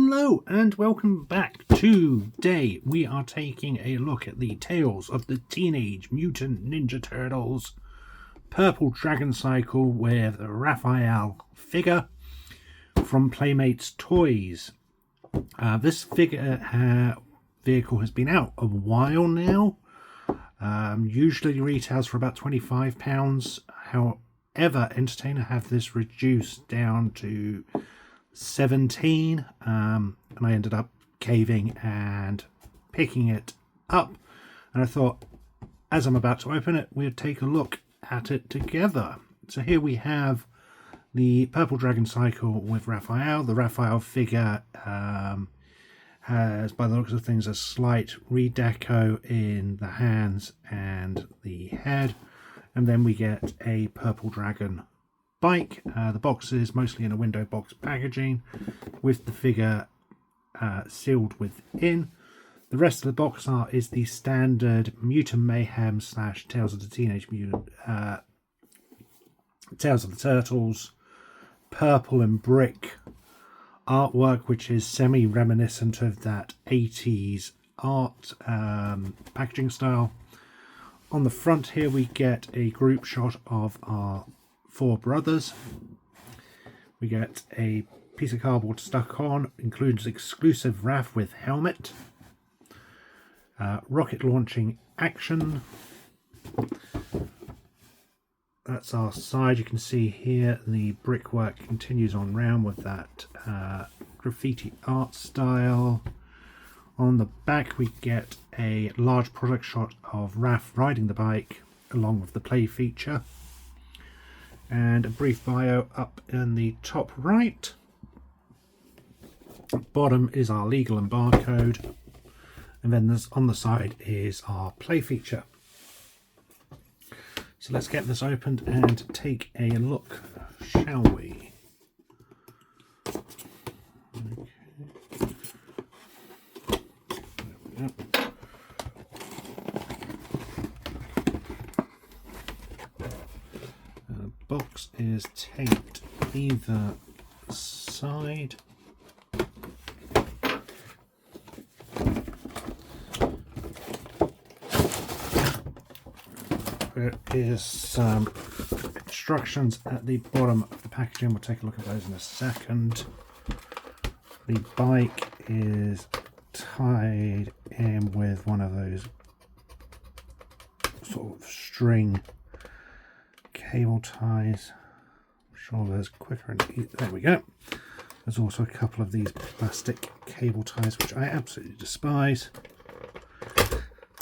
Hello and welcome back. Today we are taking a look at the Tales of the Teenage Mutant Ninja Turtles Purple Dragon Cycle with Raphael figure from Playmates Toys. This vehicle has been out a while now. Usually retails for about £25. However, Entertainer have this reduced down to 17, and I ended up caving and picking it up, and I thought, as I'm about to open it, we'd take a look at it together. So here we have the Purple Dragon Cycle with Raphael. The Raphael figure has, by the looks of things, a slight redeco in the hands and the head, and then we get a Purple Dragon bike. The box is mostly in a window box packaging with the figure sealed within. The rest of the box art is the standard Mutant Mayhem / Tales of the Teenage Mutant Tales of the Turtles purple and brick artwork, which is semi-reminiscent of that 80s art packaging style. On the front here we get a group shot of our four brothers. We get a piece of cardboard stuck on, includes exclusive RAF with helmet, rocket launching action. That's our side. You can see here the brickwork continues on round with that graffiti art style. On the back we get a large product shot of RAF riding the bike along with the play feature, and a brief bio up in the top right. Bottom is our legal and barcode, and then this on the side is our play feature. So let's get this opened and take a look, shall we? Okay. There we go. Box is taped either side. There is some instructions at the bottom of the packaging. We'll take a look at those in a second. The bike is tied in with one of those sort of string cable ties. I'm sure there's quicker and easier. There we go. There's also a couple of these plastic cable ties, which I absolutely despise.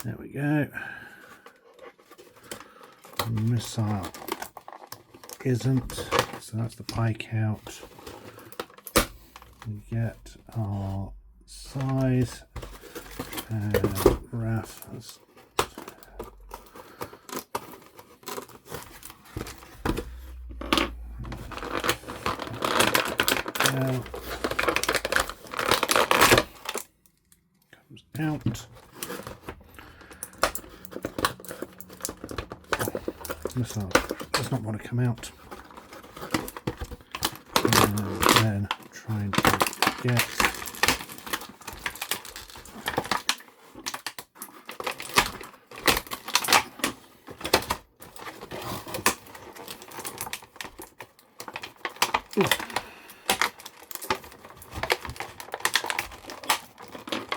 There we go. The missile isn't, so that's the bike out. We get our size and RAF. Comes out. Missile does not want to come out. And then trying to get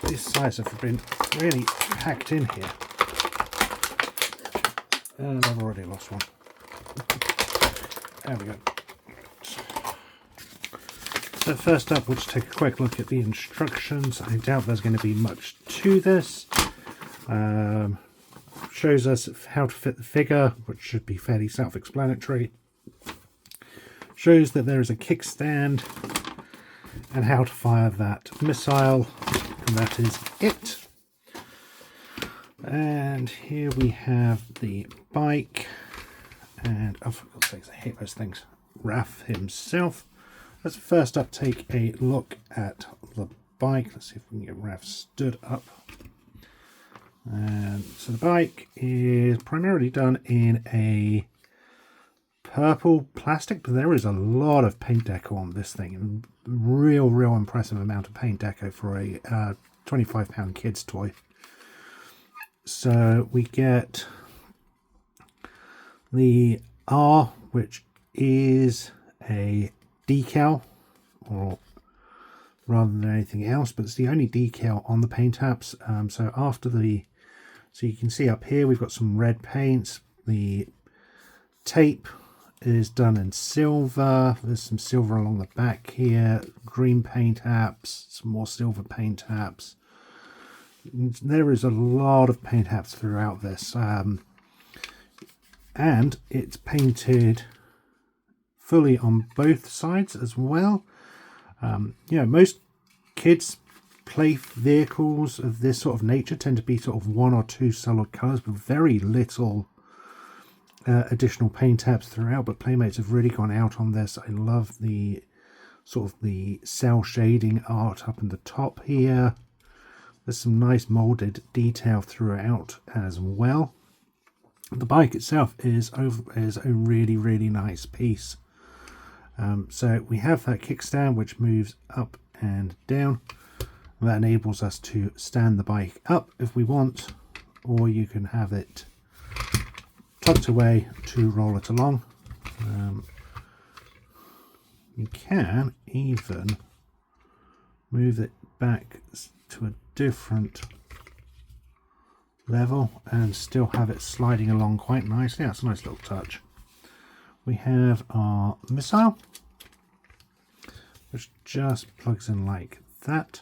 these sides have been really packed in here. And I've already lost one. There we go. So first up, we'll just take a quick look at the instructions. I doubt there's going to be much to this. Shows us how to fit the figure, which should be fairly self-explanatory. Shows that there is a kickstand and how to fire that missile, and that is it. And here we have the bike, and oh, for God's sakes, I hate those things. RAF himself. Let's first up take a look at the bike. Let's see if we can get RAF stood up. And so the bike is primarily done in a purple plastic, but there is a lot of paint deco on this thing, and real impressive amount of paint deco for a £25 kids toy. So we get the R, which is a decal, or rather than anything else, but it's the only decal on the paint apps. So you can see up here we've got some red paints. The tape is done in silver. There's some silver along the back here. Green paint apps, some more silver paint apps. There is a lot of paint apps throughout this, and it's painted fully on both sides as well. Most kids play vehicles of this sort of nature tend to be sort of 1 or 2 solid colours, but very little additional paint apps throughout. But Playmates have really gone out on this. I love the sort of the cell shading art up in the top here. There's some nice molded detail throughout as well. The bike itself is a really nice piece. So we have that kickstand which moves up and down. That enables us to stand the bike up if we want, or you can have it tucked away to roll it along. You can even move it back to a different level and still have it sliding along quite nicely. That's a nice little touch. We have our missile, which just plugs in like that.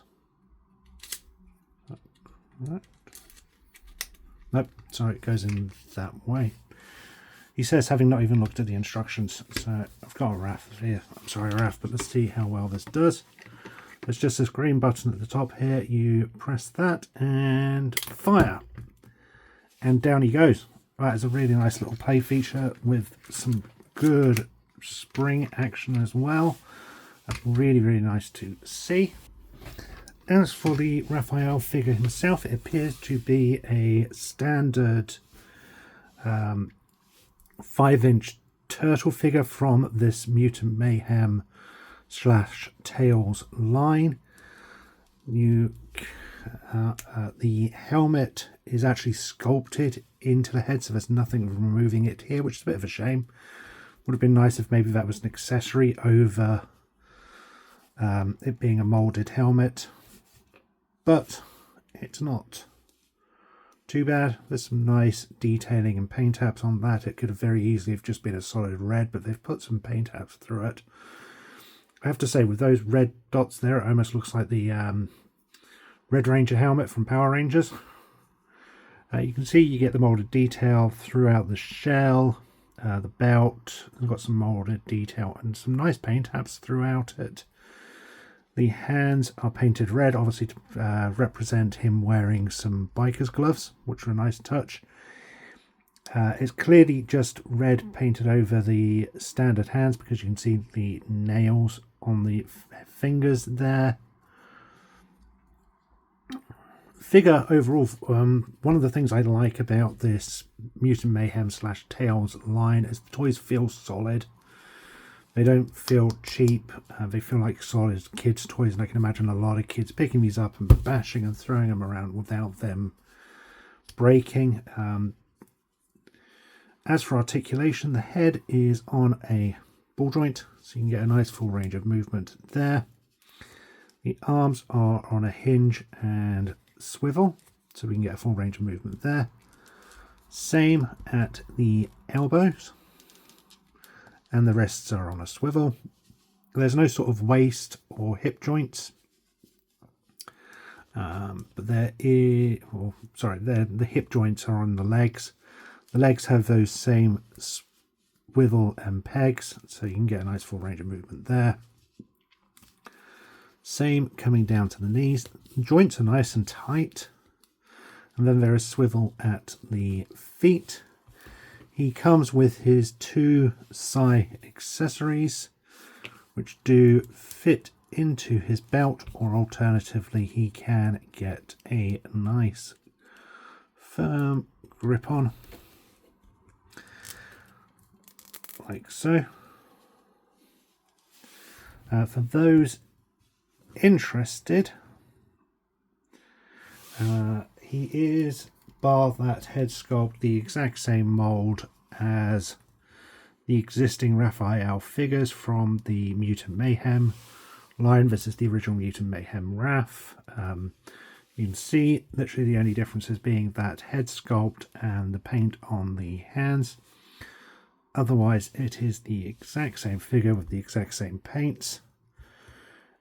Right. Nope, sorry, it goes in that way. He says, having not even looked at the instructions. So I've got a RAF here. I'm sorry, RAF, but let's see how well this does. There's just this green button at the top here. You press that and fire. And down he goes. That is a really nice little play feature with some good spring action as well. That's really nice to see. As for the Raphael figure himself, it appears to be a standard 5-inch turtle figure from this Mutant Mayhem / Tails line. The helmet is actually sculpted into the head, so there's nothing removing it here, which is a bit of a shame. Would have been nice if maybe that was an accessory over it being a molded helmet, but it's not too bad. There's some nice detailing and paint apps on that. It could have very easily have just been a solid red, but they've put some paint apps through it. I have to say, with those red dots there, it almost looks like the Red Ranger helmet from Power Rangers. You can see you get the molded detail throughout the shell, the belt. We've got some molded detail and some nice paint apps throughout it. The hands are painted red, obviously to represent him wearing some biker's gloves, which are a nice touch. It's clearly just red painted over the standard hands because you can see the nails on the fingers there. Figure overall, one of the things I like about this Mutant Mayhem / Tails line is the toys feel solid. They don't feel cheap. They feel like solid kids' toys, and I can imagine a lot of kids picking these up and bashing and throwing them around without them breaking. As for articulation, the head is on a ball joint, so you can get a nice full range of movement there. The arms are on a hinge and swivel, so we can get a full range of movement there. Same at the elbows, and the wrists are on a swivel. There's no sort of waist or hip joints, but there is, the hip joints are on the legs. The legs have those same swivel and pegs, so you can get a nice full range of movement there. Same coming down to the knees. The joints are nice and tight. And then there is swivel at the feet. He comes with his 2 Psi accessories, which do fit into his belt, or alternatively he can get a nice firm grip on, like so. For those interested, he is, bar that head sculpt, the exact same mould as the existing Raphael figures from the Mutant Mayhem line. This is the original Mutant Mayhem Raph. You can see literally the only differences being that head sculpt and the paint on the hands. Otherwise it is the exact same figure with the exact same paints.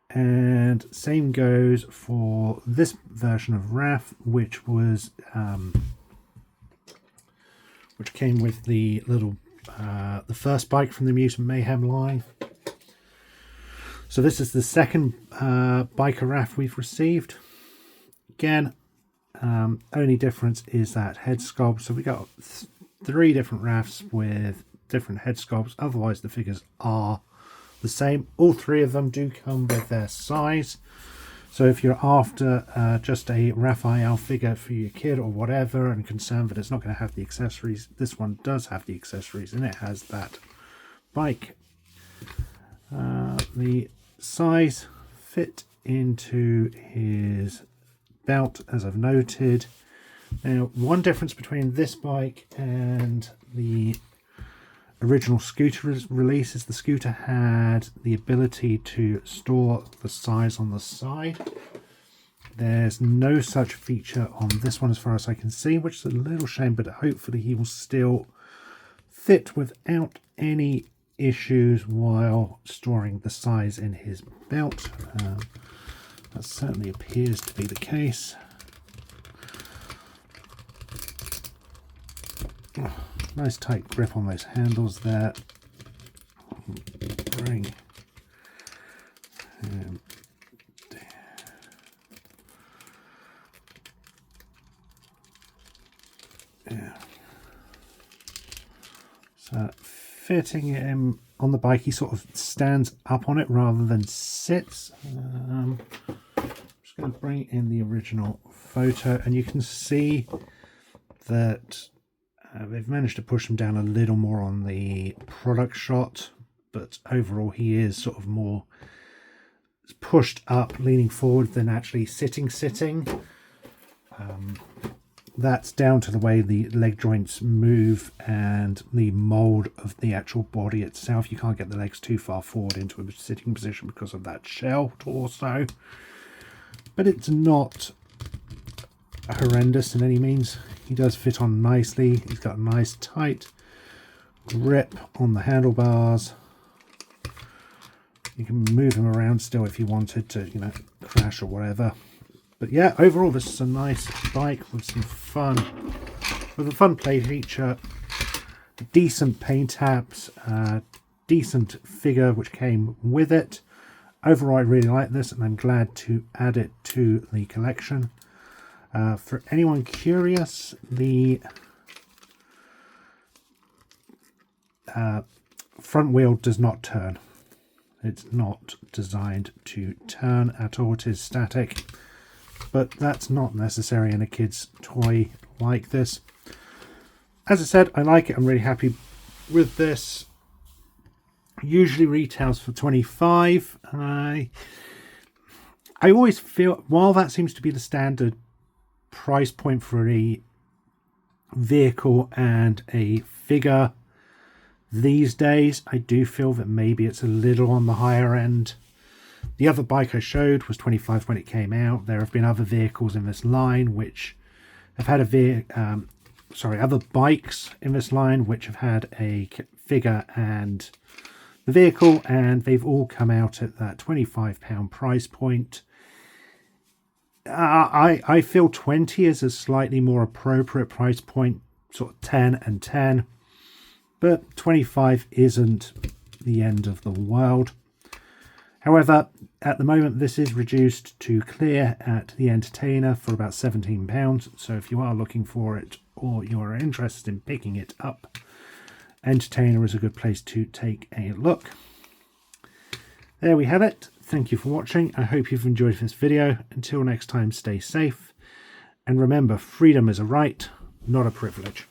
And same goes for this version of Raph, which was which came with the little the first bike from the Mutant Mayhem line. So this is the second biker Raph we've received. Again, only difference is that head sculpt. So we got 3 different Raphs with different head sculpts. Otherwise the figures are the same. All 3 of them do come with their size. So if you're after just a Raphael figure for your kid or whatever and concerned that it's not going to have the accessories, this one does have the accessories and it has that bike. The size fit into his belt, as I've noted. Now, one difference between this bike and the original scooter release is the scooter had the ability to store the size on the side. There's no such feature on this one as far as I can see, which is a little shame, but hopefully he will still fit without any issues while storing the size in his belt. That certainly appears to be the case. Oh, nice tight grip on those handles there. Bring him down. Yeah. So fitting him on the bike, he sort of stands up on it rather than sits. I'm just going to bring in the original photo, and you can see that they've managed to push him down a little more on the product shot, but overall he is sort of more pushed up, leaning forward than actually sitting. That's down to the way the leg joints move and the mold of the actual body itself. You can't get the legs too far forward into a sitting position because of that shell torso. But it's not horrendous in any means. He does fit on nicely. He's got a nice tight grip on the handlebars. You can move him around still if you wanted to, you know, crash or whatever. But yeah, overall this is a nice bike with some fun, with a fun play feature, decent paint apps, decent figure which came with it. Overall I really like this and I'm glad to add it to the collection. For anyone curious, the front wheel does not turn. It's not designed to turn at all. It is static. But that's not necessary in a kid's toy like this. As I said, I like it. I'm really happy with this. Usually retails for $25. I always feel, while that seems to be the standard price point for a vehicle and a figure these days, I do feel that maybe it's a little on the higher end. The other bike I showed was $25 when it came out. There have been other vehicles in this line which have had other bikes in this line which have had a figure and the vehicle, and they've all come out at that £25 price point. I feel 20 is a slightly more appropriate price point, sort of 10 and 10, but 25 isn't the end of the world. However, at the moment this is reduced to clear at the Entertainer for about £17, so if you are looking for it or you are interested in picking it up, Entertainer is a good place to take a look. There we have it. Thank you for watching. I hope you've enjoyed this video. Until next time, stay safe. And remember, freedom is a right, not a privilege.